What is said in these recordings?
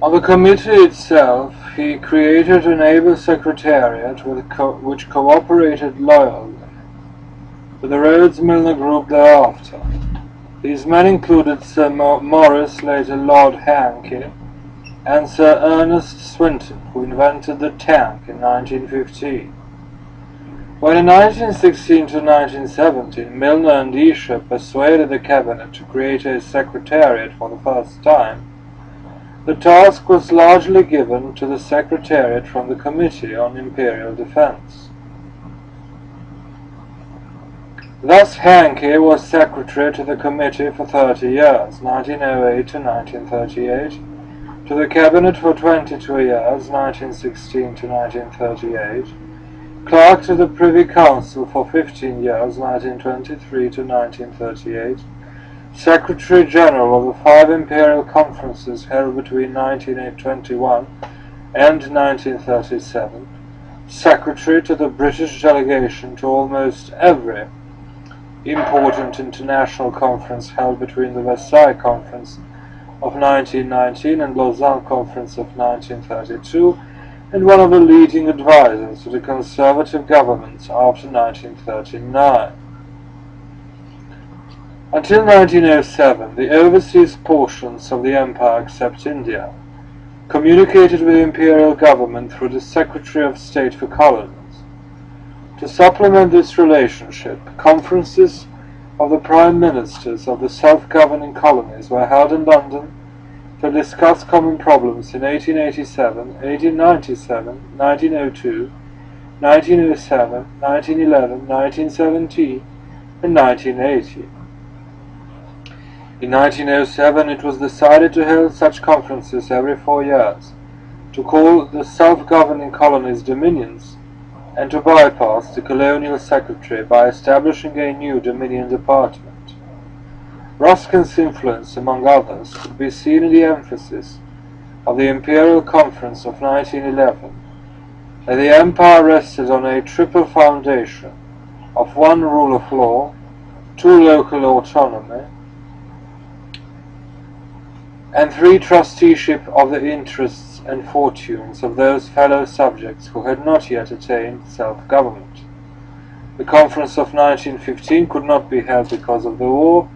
On the committee itself, he created a naval secretariat which cooperated loyally with the Rhodes-Milner Group thereafter. These men included Sir Maurice, later Lord Hankey, and Sir Ernest Swinton, who invented the tank in 1915. When in 1916 to 1917 Milner and Esher persuaded the cabinet to create a secretariat for the first time, the task was largely given to the secretariat from the Committee on Imperial Defense. Thus Hankey was secretary to the committee for 30 years, 1908 to 1938, to the cabinet for 22 years, 1916 to 1938, clerk to the Privy Council for 15 years, 1923 to 1938, Secretary General of the 5 Imperial Conferences held between 1921 and 1937, Secretary to the British delegation to almost every important international conference held between the Versailles Conference of 1919 and Lausanne Conference of 1932, and one of the leading advisers to the conservative governments after 1939. Until 1907, the overseas portions of the empire except India communicated with the imperial government through the Secretary of State for Colonies. To supplement this relationship, conferences of the prime ministers of the self-governing colonies were held in London to discuss common problems in 1887, 1897, 1902, 1907, 1911, 1917, and 1980. In 1907 it was decided to hold such conferences every 4 years, to call the self-governing colonies dominions, and to bypass the colonial secretary by establishing a new Dominion department. Ruskin's influence, among others, could be seen in the emphasis of the Imperial Conference of 1911, that the empire rested on a triple foundation of 1 rule of law, 2 local autonomy, and 3 trusteeship of the interests and fortunes of those fellow subjects who had not yet attained self-government. The conference of 1915 could not be held because of the war,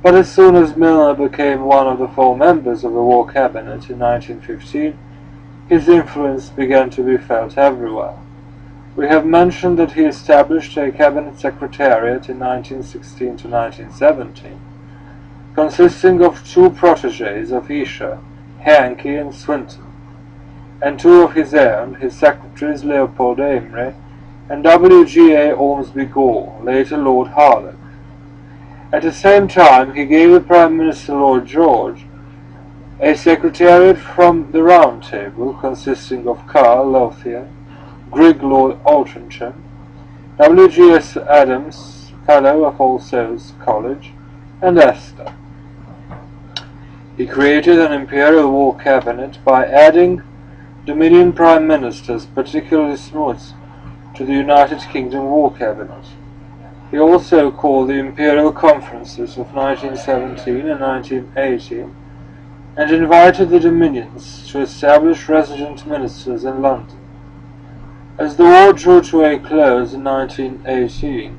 but as soon as Milner became one of the 4 members of the War Cabinet in 1915, his influence began to be felt everywhere. We have mentioned that he established a cabinet secretariat in 1916 to 1917, consisting of 2 protégés of Esher, Hankey and Swinton, and 2 of his own, his secretaries Leopold Amery and W.G.A. Ormsby Gore, later Lord Harlech. At the same time, he gave the Prime Minister Lord George a secretariat from the Round Table, consisting of Carr, Lothian, Grigg Lord Altrincham, W.G.S. Adams, Fellow of All Souls College, and Esther. He created an Imperial War Cabinet by adding Dominion Prime Ministers, particularly Smuts, to the United Kingdom War Cabinet. He also called the Imperial Conferences of 1917 and 1918 and invited the Dominions to establish resident ministers in London. As the war drew to a close in 1918,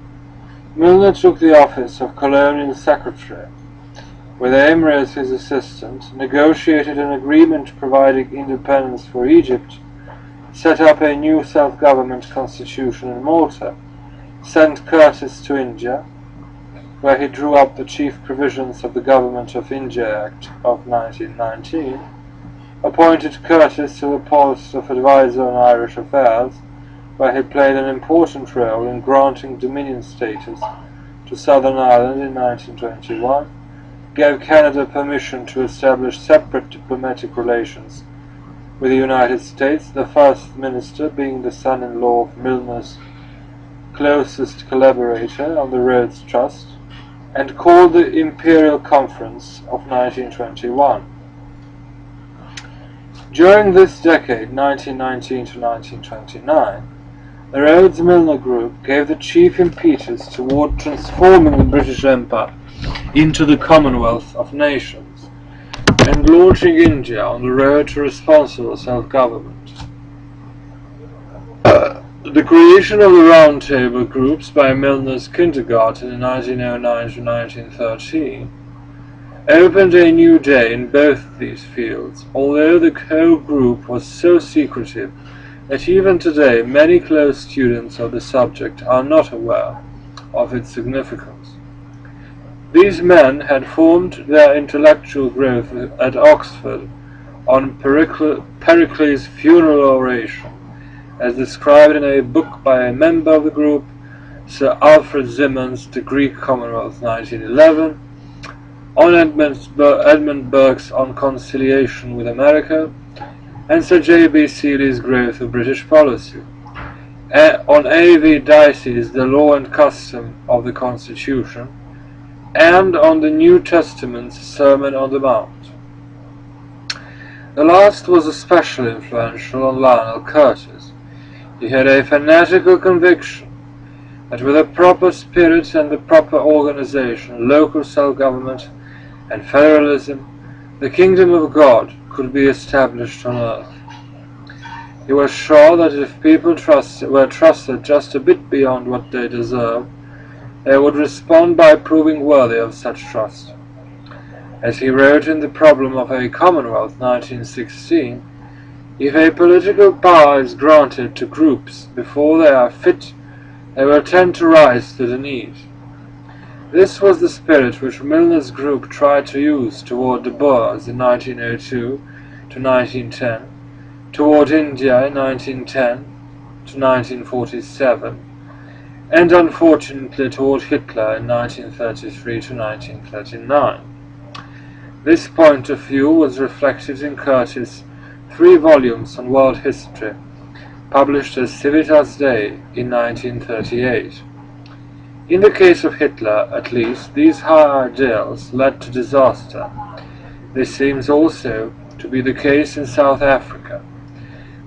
Milner took the office of Colonial Secretary, with Amery as his assistant, negotiated an agreement providing independence for Egypt, set up a new self-government constitution in Malta, sent Curtis to India, where he drew up the chief provisions of the Government of India Act of 1919, appointed Curtis to the post of advisor on Irish affairs, where he played an important role in granting Dominion status to Southern Ireland in 1921, gave Canada permission to establish separate diplomatic relations with the United States, the first minister being the son-in-law of Milner's closest collaborator on the Rhodes Trust, and called the Imperial Conference of 1921. During this decade, 1919 to 1929, the Rhodes-Milner Group gave the chief impetus toward transforming the British Empire into the Commonwealth of Nations. and launching India on the road to responsible self-government. The creation of the Round Table groups by Milner's Kindergarten in 1909 to 1913 opened a new day in both these fields, although the whole group was so secretive that even today many close students of the subject are not aware of its significance. These men had formed their intellectual growth at Oxford on Pericles' funeral oration, as described in a book by a member of the group, Sir Alfred Zimmern's The Greek Commonwealth 1911, on Edmund Burke's On Conciliation with America, and Sir J.B. Seeley's Growth of British Policy, on A.V. Dicey's The Law and Custom of the Constitution, and on the New Testament's Sermon on the Mount. The last was especially influential on Lionel Curtis. He had a fanatical conviction that with a proper spirit and the proper organization, local self-government and federalism, the kingdom of God could be established on earth. He was sure that if people were trusted just a bit beyond what they deserved, they would respond by proving worthy of such trust. As he wrote in The Problem of a Commonwealth 1916, if a political power is granted to groups before they are fit, they will tend to rise to the need. This was the spirit which Milner's group tried to use toward the Boers in 1902 to 1910, toward India in 1910 to 1947, and unfortunately toward Hitler in 1933 to 1939. This point of view was reflected in Curtis' 3 volumes on world history, published as Civitas Dei in 1938. In the case of Hitler, at least, these high ideals led to disaster. This seems also to be the case in South Africa.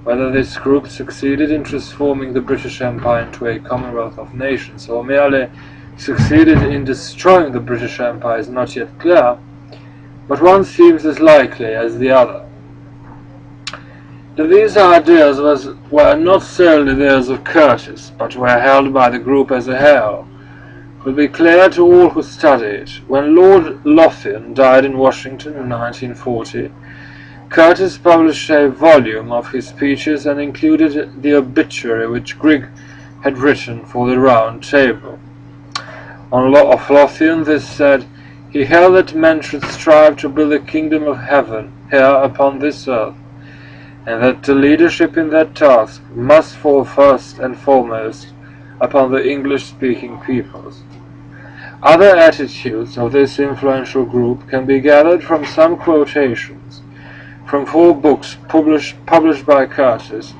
Whether this group succeeded in transforming the British Empire into a Commonwealth of Nations, or merely succeeded in destroying the British Empire, is not yet clear, but one seems as likely as the other. That these ideas were not solely those of Curtis, but were held by the group as a whole, will be clear to all who study it. When Lord Lothian died in Washington in 1940, Curtis published a volume of his speeches and included the obituary which Grigg had written for the Round Table. Of Lothian this said, "He held that men should strive to build the kingdom of heaven here upon this earth, and that the leadership in that task must fall first and foremost upon the English-speaking peoples." Other attitudes of this influential group can be gathered from some quotations from 4 books published by Curtis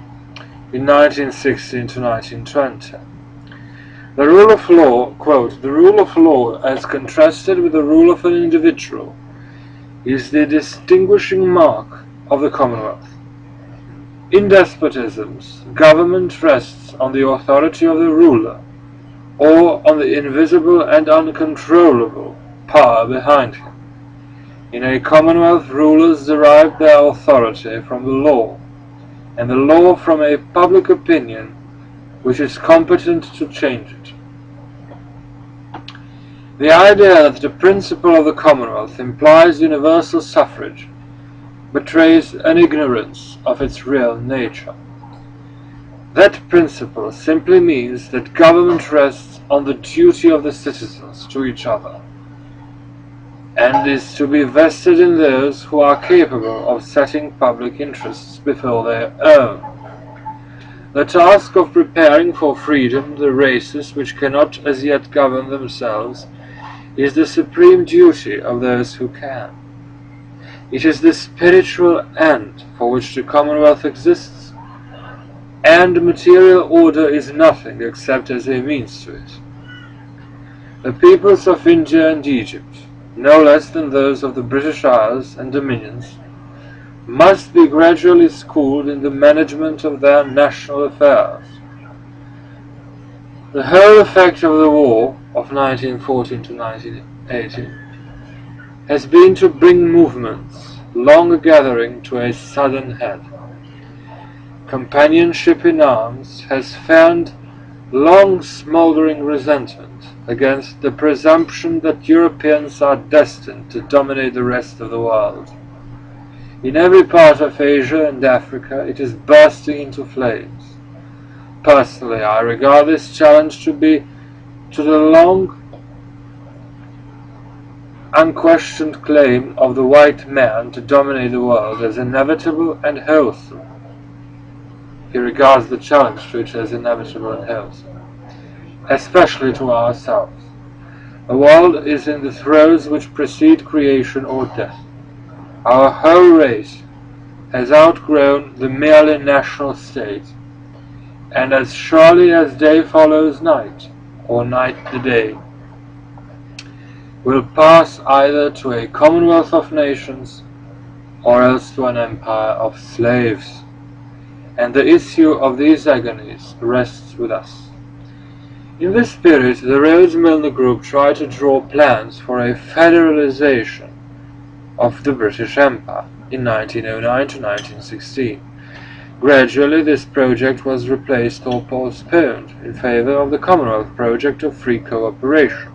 in 1916 to 1920. The rule of law, quote, "The rule of law, as contrasted with the rule of an individual, is the distinguishing mark of the Commonwealth. In despotisms, government rests on the authority of the ruler, or on the invisible and uncontrollable power behind him. In a commonwealth, rulers derive their authority from the law, and the law from a public opinion which is competent to change it. The idea that the principle of the Commonwealth implies universal suffrage betrays an ignorance of its real nature. That principle simply means that government rests on the duty of the citizens to each other, and is to be vested in those who are capable of setting public interests before their own. The task of preparing for freedom the races which cannot as yet govern themselves is the supreme duty of those who can. It is the spiritual end for which the Commonwealth exists, and material order is nothing except as a means to it. The peoples of India and Egypt, no less than those of the British Isles and Dominions, must be gradually schooled in the management of their national affairs. The whole effect of the war of 1914 to 1918 has been to bring movements, long gathering to a sudden head. Companionship in arms has fanned long smouldering resentment against the presumption that Europeans are destined to dominate the rest of the world. In every part of Asia and Africa it is bursting into flames. Personally, I regard this challenge to be to the long unquestioned claim of the white man to dominate the world as inevitable and wholesome. He regards the challenge to it as inevitable and wholesome, especially to ourselves. The world is in the throes which precede creation or death. Our whole race has outgrown the merely national state, and as surely as day follows night, or night the day, will pass either to a commonwealth of nations or else to an empire of slaves. And the issue of these agonies rests with us. In this spirit, the Rhodes-Milner Group tried to draw plans for a federalization of the British Empire in 1909 to 1916. Gradually, this project was replaced or postponed in favor of the Commonwealth project of free cooperation.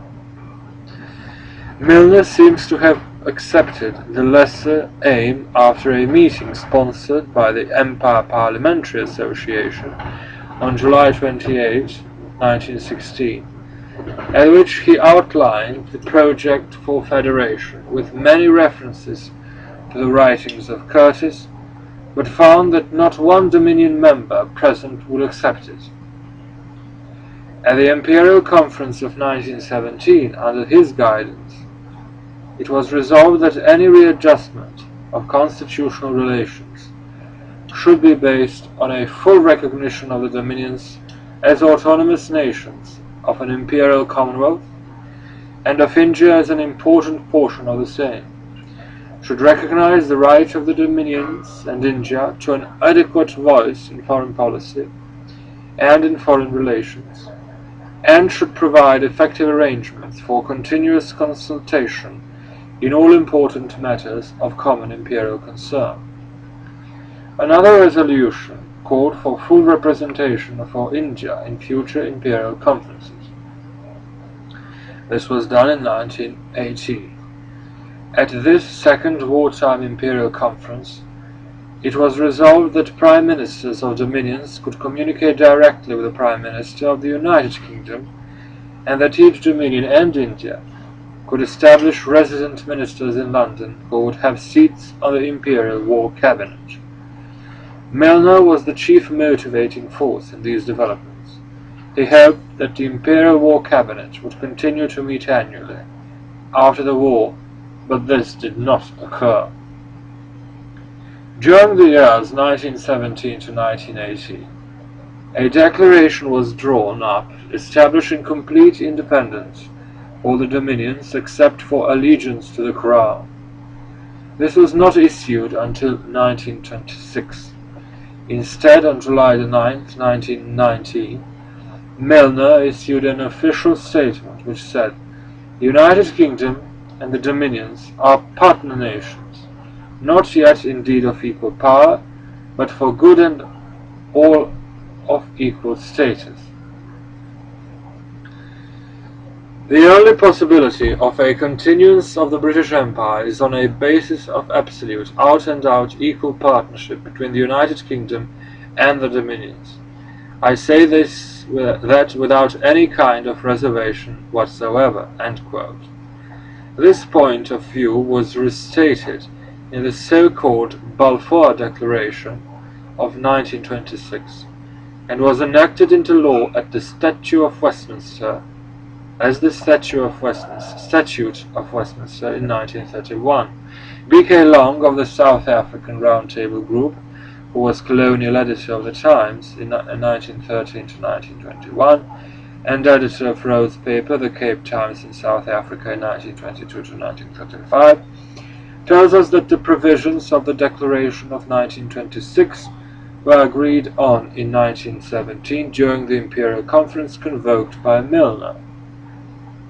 Milner seems to have accepted the lesser aim after a meeting sponsored by the Empire Parliamentary Association on July 28, 1916, at which he outlined the project for federation with many references to the writings of Curtis, but found that not one Dominion member present would accept it. At the Imperial Conference of 1917, under his guidance, it was resolved that any readjustment of constitutional relations should be based on a full recognition of the Dominions as autonomous nations of an imperial commonwealth, and of India as an important portion of the same, should recognize the right of the Dominions and India to an adequate voice in foreign policy and in foreign relations, and should provide effective arrangements for continuous consultation in all important matters of common imperial concern. Another resolution called for full representation for India in future imperial conferences. This was done in 1918. At this second wartime imperial conference, it was resolved that prime ministers of dominions could communicate directly with the prime minister of the United Kingdom, and that each dominion and India could establish resident ministers in London who would have seats on the Imperial War Cabinet. Milner was the chief motivating force in these developments. He hoped that the Imperial War Cabinet would continue to meet annually after the war, but this did not occur. During the years 1917 to 1918, a declaration was drawn up establishing complete independence for the dominions except for allegiance to the Crown. This was not issued until 1926. Instead, on July 9, 1919, Milner issued an official statement which said, "The United Kingdom and the Dominions are partner nations, not yet indeed of equal power, but for good and all of equal status." The only possibility of a continuance of the British Empire is on a basis of absolute, out-and-out equal partnership between the United Kingdom and the Dominions. I say that without any kind of reservation whatsoever." End quote. This point of view was restated in the so-called Balfour Declaration of 1926, and was enacted into law at the Statute of Westminster in 1931. B.K. Long of the South African Round Table Group, who was colonial editor of the Times in 1913 to 1921, and editor of Rhodes' paper, the Cape Times in South Africa in 1922 to 1935, tells us that the provisions of the Declaration of 1926 were agreed on in 1917 during the Imperial Conference convoked by Milner.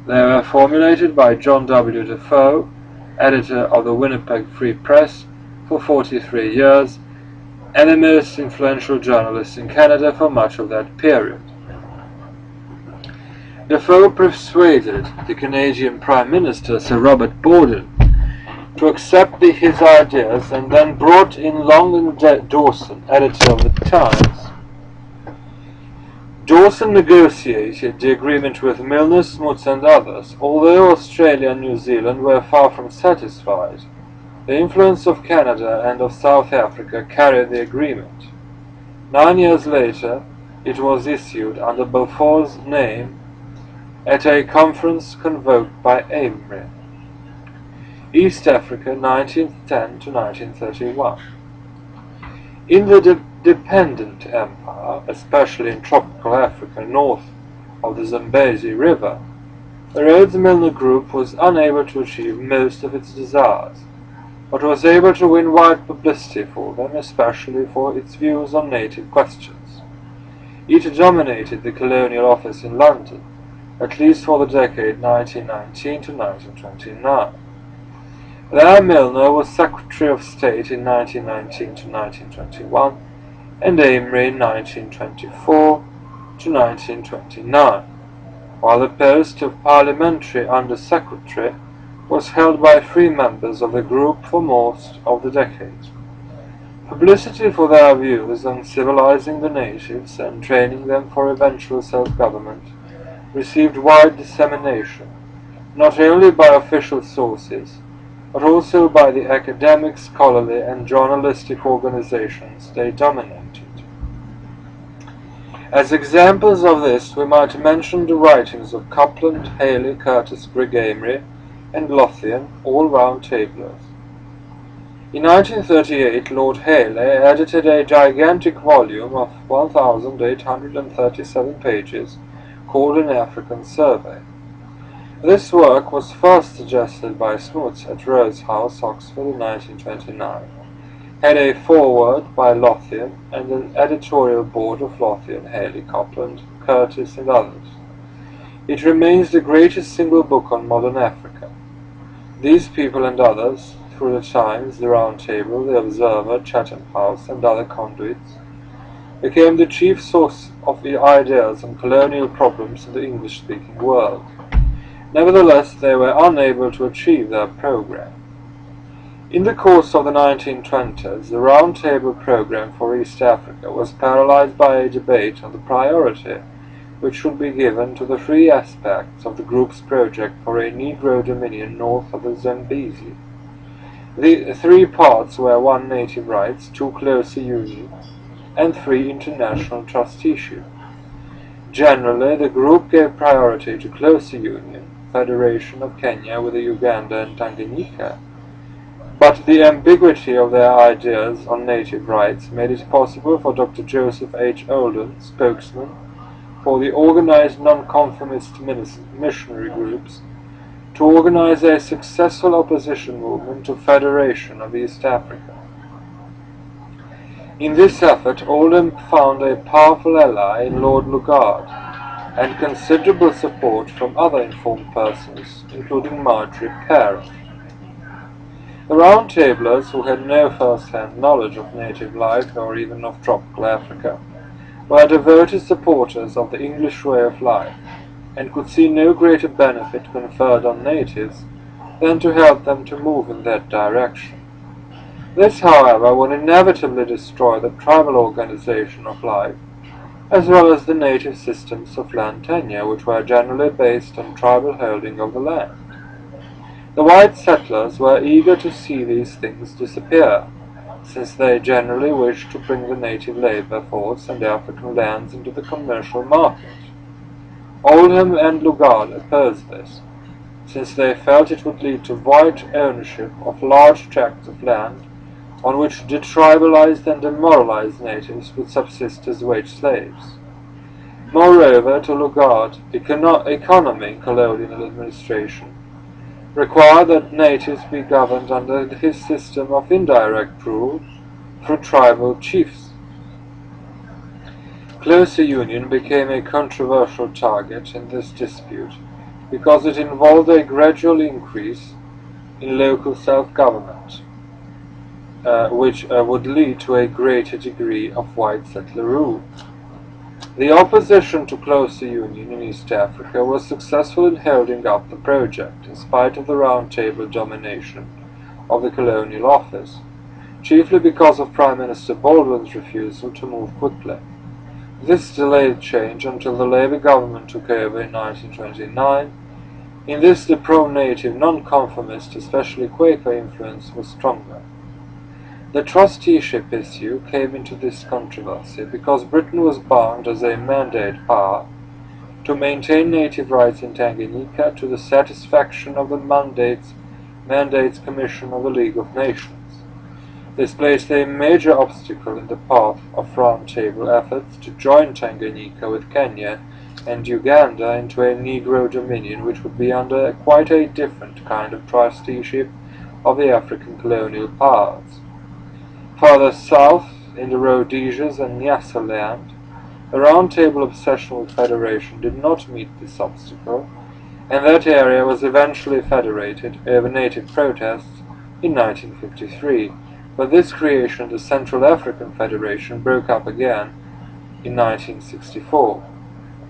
They were formulated by John W. Defoe, editor of the Winnipeg Free Press, for 43 years and the most influential journalist in Canada for much of that period. Defoe persuaded the Canadian Prime Minister, Sir Robert Borden, to accept his ideas, and then brought in Long Dawson, editor of the Times. Dawson negotiated the agreement with Milner, Smuts and others. Although Australia and New Zealand were far from satisfied, the influence of Canada and of South Africa carried the agreement. 9 years later, it was issued under Balfour's name at a conference convoked by Amery. East Africa, 1910 to 1931. In the dependent empire, especially in tropical Africa north of the Zambezi River, the Rhodes-Milner Group was unable to achieve most of its desires, but was able to win wide publicity for them, especially for its views on native questions. It dominated the colonial office in London, at least for the decade 1919 to 1929. There Milner was Secretary of State in 1919 to 1921, and Amery in 1924 to 1929, while the post of Parliamentary Under-Secretary was held by 3 members of the group for most of the decade. Publicity for their views on civilizing the natives and training them for eventual self-government received wide dissemination, not only by official sources, but also by the academic, scholarly, and journalistic organizations they dominated. As examples of this, we might mention the writings of Copland, Haley, Curtis, Grigg Amery, and Lothian, all round-tablers. In 1938, Lord Haley edited a gigantic volume of 1,837 pages called An African Survey. This work was first suggested by Smuts at Rose House, Oxford, in 1929, had a foreword by Lothian and an editorial board of Lothian, Haley, Copland, Curtis, and others. It remains the greatest single book on modern Africa. These people and others, through the Times, the Round Table, the Observer, Chatham House, and other conduits, became the chief source of the ideas on colonial problems in the English-speaking world. Nevertheless, they were unable to achieve their program. In the course of the 1920s, the Round Table program for East Africa was paralyzed by a debate on the priority which should be given to the 3 aspects of the group's project for a Negro Dominion north of the Zambezi. The 3 parts were 1. Native rights, 2. Closer union, and 3. International trusteeship. Generally, the group gave priority to closer union, federation of Kenya with Uganda and Tanganyika, but the ambiguity of their ideas on native rights made it possible for Dr. Joseph H. Olden, spokesman for the organized nonconformist missionary groups, to organize a successful opposition movement to Federation of East Africa. In this effort, Oldham found a powerful ally in Lord Lugard, and considerable support from other informed persons, including Marjorie Parham. The Round-Tablers, who had no first-hand knowledge of native life or even of tropical Africa, were devoted supporters of the English way of life, and could see no greater benefit conferred on natives than to help them to move in that direction. This, however, would inevitably destroy the tribal organization of life, as well as the native systems of land tenure, which were generally based on tribal holding of the land. The white settlers were eager to see these things disappear, since they generally wished to bring the native labor force and African lands into the commercial market. Oldham and Lugard opposed this, since they felt it would lead to white ownership of large tracts of land on which detribalized and demoralized natives would subsist as wage slaves. Moreover, to Lugard, economy in colonial administration required that natives be governed under his system of indirect rule through tribal chiefs. Closer union became a controversial target in this dispute because it involved a gradual increase in local self-government. which would lead to a greater degree of white settler rule. The opposition to closer union in East Africa was successful in holding up the project, in spite of the Round Table domination of the Colonial Office, chiefly because of Prime Minister Baldwin's refusal to move quickly. This delayed change until the Labour government took over in 1929. In this, the pro-native, non-conformist, especially Quaker influence was stronger. The trusteeship issue came into this controversy because Britain was bound as a mandate power to maintain native rights in Tanganyika to the satisfaction of the Mandates Commission of the League of Nations. This placed a major obstacle in the path of Round Table efforts to join Tanganyika with Kenya and Uganda into a Negro Dominion, which would be under quite a different kind of trusteeship of the African colonial powers. Further south, in the Rhodesias and Nyassa land, the Round Table obsession with federation did not meet this obstacle, and that area was eventually federated over native protests in 1953. But this creation, the Central African Federation, broke up again in 1964.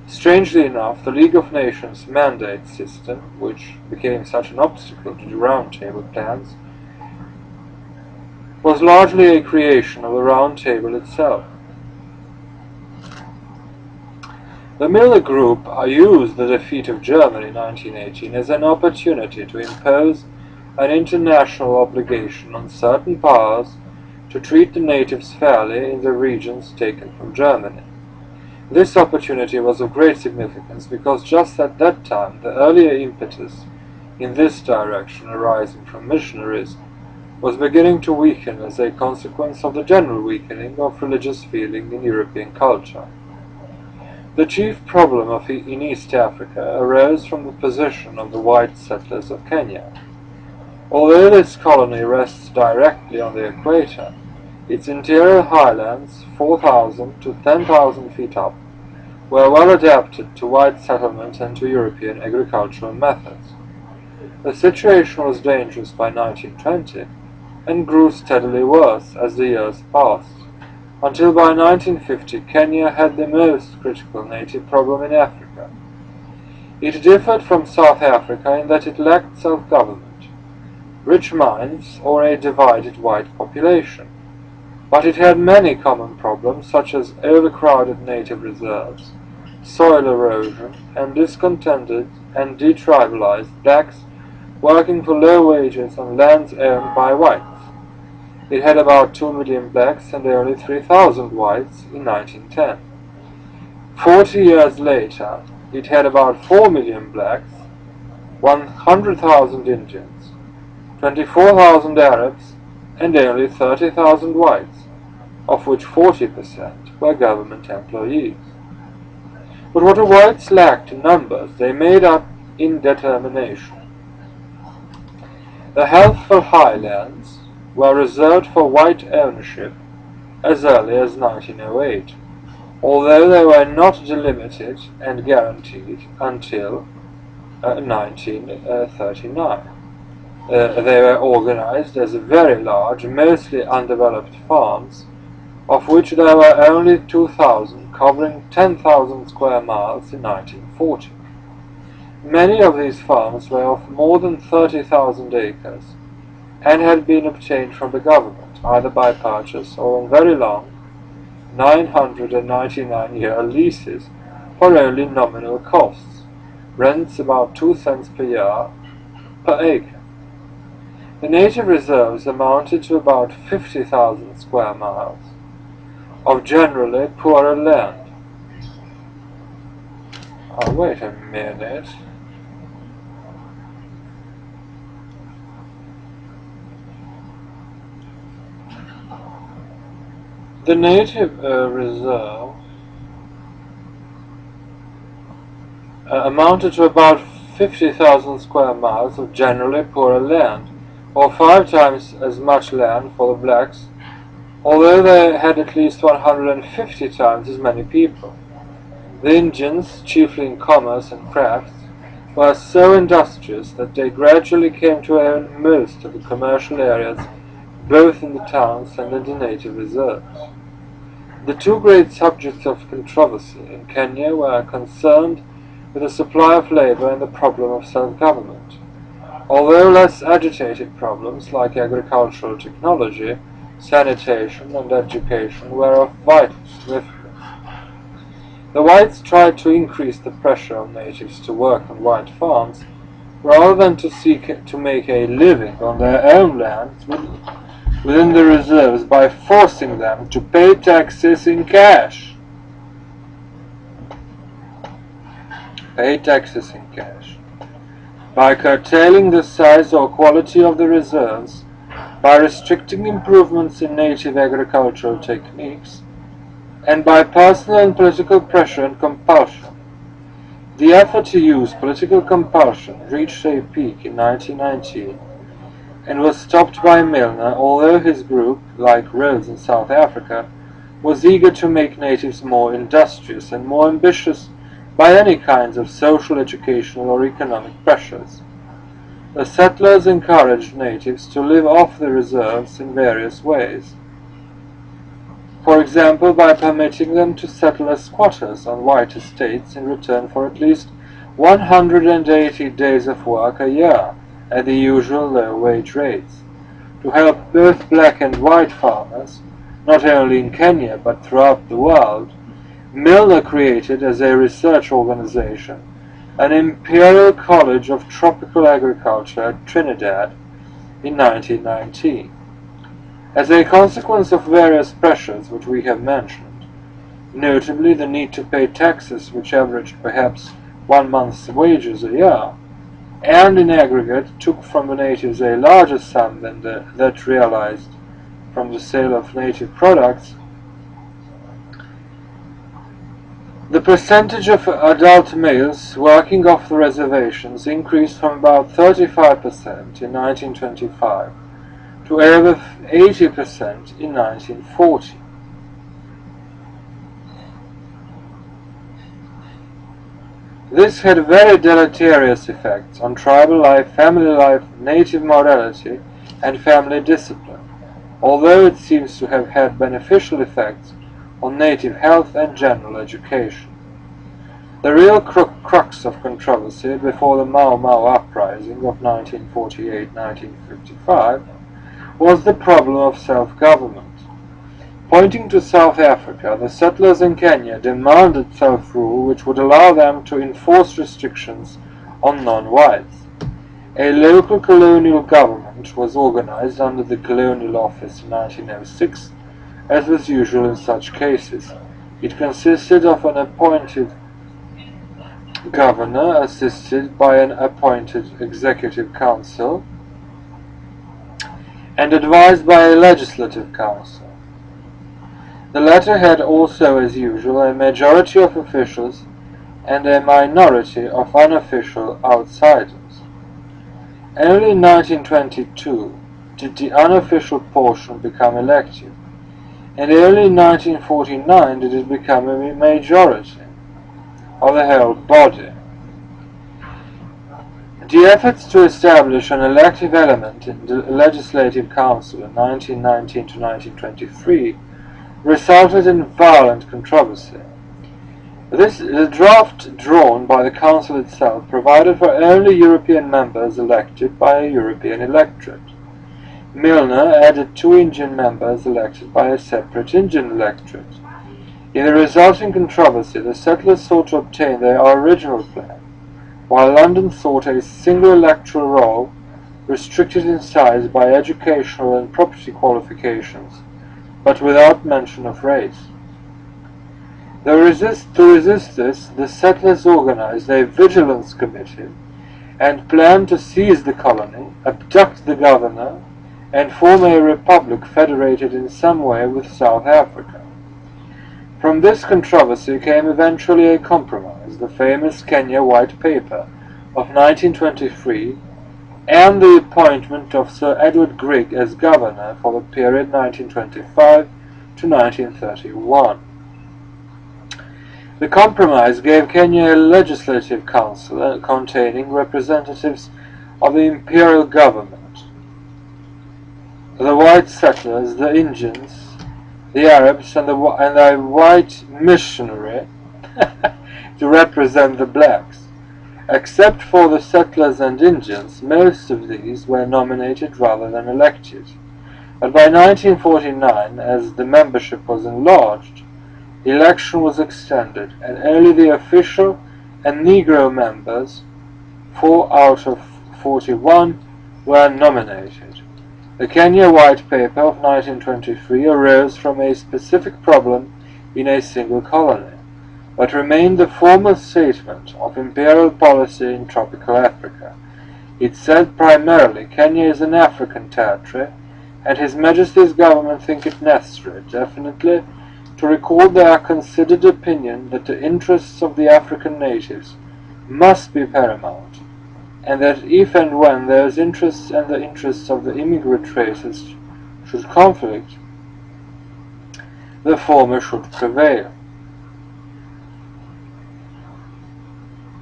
Strangely enough, the League of Nations mandate system, which became such an obstacle to the Round Table plans, was largely a creation of the Round Table itself. The Miller Group used the defeat of Germany in 1918 as an opportunity to impose an international obligation on certain powers to treat the natives fairly in the regions taken from Germany. This opportunity was of great significance because just at that time the earlier impetus in this direction arising from missionaries was beginning to weaken as a consequence of the general weakening of religious feeling in European culture. The chief problem in East Africa arose from the position of the white settlers of Kenya. Although this colony rests directly on the equator, its interior highlands, 4,000 to 10,000 feet up, were well adapted to white settlement and to European agricultural methods. The situation was dangerous by 1920 and grew steadily worse as the years passed, until by 1950 Kenya had the most critical native problem in Africa. It differed from South Africa in that it lacked self-government, rich mines, or a divided white population, but it had many common problems such as overcrowded native reserves, soil erosion, and discontented and detribalized blacks working for low wages on lands owned by whites. It had about 2 million blacks and only 3,000 whites in 1910. 40 years later, it had about 4 million blacks, 100,000 Indians, 24,000 Arabs, and only 30,000 whites, of which 40% were government employees. But what the whites lacked in numbers, they made up in determination. The healthful highlands were reserved for white ownership as early as 1908, although they were not delimited and guaranteed until 1939. They were organized as very large, mostly undeveloped farms, of which there were only 2,000, covering 10,000 square miles in 1940. Many of these farms were of more than 30,000 acres and had been obtained from the government, either by purchase or on very long, 999-year leases for only nominal costs, rents about 2 cents per year per acre. The native reserves amounted to about 50,000 square miles of generally poorer land. Oh, wait a minute. The native reserve amounted to about 50,000 square miles of generally poorer land, or 5 times as much land for the blacks, although they had at least 150 times as many people. The Indians, chiefly in commerce and crafts, were so industrious that they gradually came to own most of the commercial areas both in the towns and in the native reserves. The two great subjects of controversy in Kenya were concerned with the supply of labor and the problem of self-government, although less agitated problems like agricultural technology, sanitation, and education were of vital significance. The whites tried to increase the pressure on natives to work on white farms rather than to seek to make a living on their own lands within the reserves by forcing them to pay taxes in cash. By curtailing the size or quality of the reserves, by restricting improvements in native agricultural techniques, and by personal and political pressure and compulsion. The effort to use political compulsion reached a peak in 1919 and was stopped by Milner, although his group, like Rhodes in South Africa, was eager to make natives more industrious and more ambitious by any kinds of social, educational, or economic pressures. The settlers encouraged natives to live off the reserves in various ways. For example, by permitting them to settle as squatters on white estates in return for at least 180 days of work a year at the usual low-wage rates, to help both black and white farmers, not only in Kenya but throughout the world. Milner created, as a research organization, an Imperial College of Tropical Agriculture at Trinidad in 1919. As a consequence of various pressures which we have mentioned, notably the need to pay taxes which averaged perhaps 1 month's wages a year, and in aggregate took from the natives a larger sum than that realized from the sale of native products, the percentage of adult males working off the reservations increased from about 35% in 1925 to over 80% in 1940. This had very deleterious effects on tribal life, family life, native morality, and family discipline, although it seems to have had beneficial effects on native health and general education. The real crux of controversy before the Mau Mau uprising of 1948-1955 was the problem of self-government. Pointing to South Africa, the settlers in Kenya demanded self-rule which would allow them to enforce restrictions on non-whites. A local colonial government was organized under the Colonial Office in 1906, as was usual in such cases. It consisted of an appointed governor assisted by an appointed executive council and advised by a legislative council. The latter had also, as usual, a majority of officials and a minority of unofficial outsiders. Only in 1922 did the unofficial portion become elective, and only in 1949 did it become a majority of the whole body. The efforts to establish an elective element in the Legislative Council in 1919 to 1923 resulted in violent controversy. The draft drawn by the Council itself provided for only European members elected by a European electorate. Milner added 2 Indian members elected by a separate Indian electorate. In the resulting controversy, the settlers sought to obtain their original plan, while London sought a single electoral roll restricted in size by educational and property qualifications, but without mention of race. To resist this, the settlers organized a vigilance committee and planned to seize the colony, abduct the governor, and form a republic federated in some way with South Africa. From this controversy came eventually a compromise, the famous Kenya White Paper of 1923, and the appointment of Sir Edward Grigg as governor for the period 1925 to 1931. The compromise gave Kenya a legislative council containing representatives of the imperial government. The white settlers, the Indians, the Arabs, and a white missionary to represent the blacks. Except for the settlers and Indians, most of these were nominated rather than elected. But by 1949, as the membership was enlarged, the election was extended, and only the official and Negro members, 4 out of 41, were nominated. The Kenya White Paper of 1923 arose from a specific problem in a single colony, but remained the formal statement of imperial policy in tropical Africa. It said primarily Kenya is an African territory, and His Majesty's government think it necessary, definitely, to record their considered opinion that the interests of the African natives must be paramount, and that if and when those interests and the interests of the immigrant races should conflict, the former should prevail.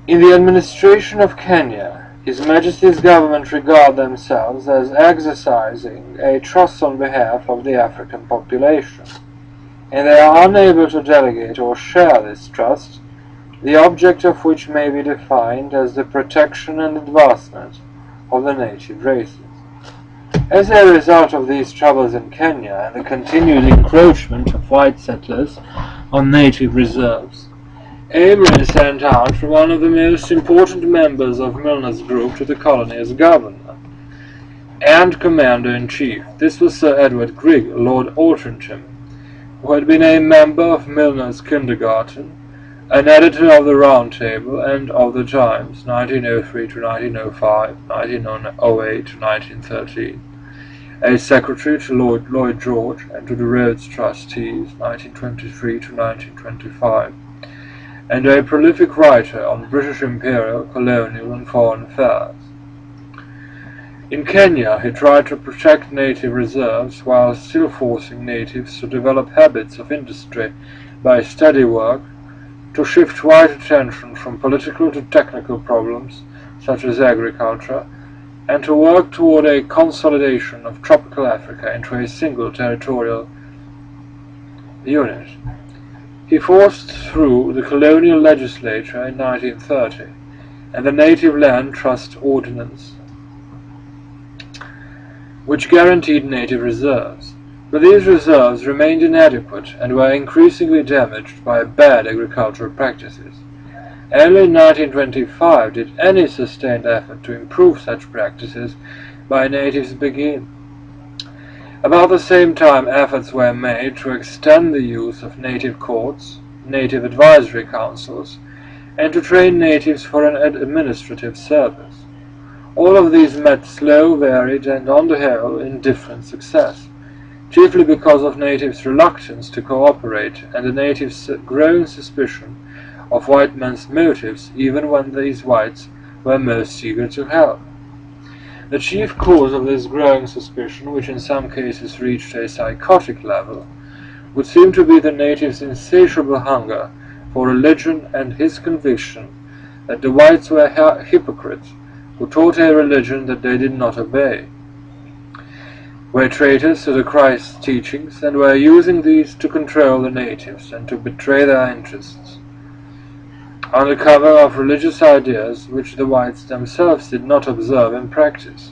In the administration of Kenya, His Majesty's government regard themselves as exercising a trust on behalf of the African population, and they are unable to delegate or share this trust, the object of which may be defined as the protection and advancement of the native races. As a result of these troubles in Kenya and the continued encroachment of white settlers on native reserves, Amory sent out one of the most important members of Milner's group to the colony as governor and commander-in-chief. This was Sir Edward Grigg, Lord Altrincham, who had been a member of Milner's kindergarten, an editor of the Round Table and of the Times, 1903 to 1905, 1908 to 1913, a secretary to Lord Lloyd George and to the Rhodes Trustees, 1923 to 1925, and a prolific writer on British imperial, colonial, and foreign affairs. In Kenya, he tried to protect native reserves while still forcing natives to develop habits of industry by steady work, to shift white attention from political to technical problems, such as agriculture, and to work toward a consolidation of tropical Africa into a single territorial unit. He forced through the colonial legislature in 1930 and the Native Land Trust Ordinance, which guaranteed native reserves. But these reserves remained inadequate and were increasingly damaged by bad agricultural practices. Only in 1925 did any sustained effort to improve such practices by natives begin. About the same time, efforts were made to extend the use of native courts, native advisory councils, and to train natives for an administrative service. All of these met slow, varied, and on the whole indifferent success, chiefly because of natives' reluctance to cooperate and the natives' growing suspicion of white men's motives even when these whites were most eager to help. The chief cause of this growing suspicion, which in some cases reached a psychotic level, would seem to be the natives' insatiable hunger for religion and his conviction that the whites were hypocrites who taught a religion that they did not obey, were traitors to the Christ's teachings, and were using these to control the natives and to betray their interests, under cover of religious ideas which the whites themselves did not observe in practice.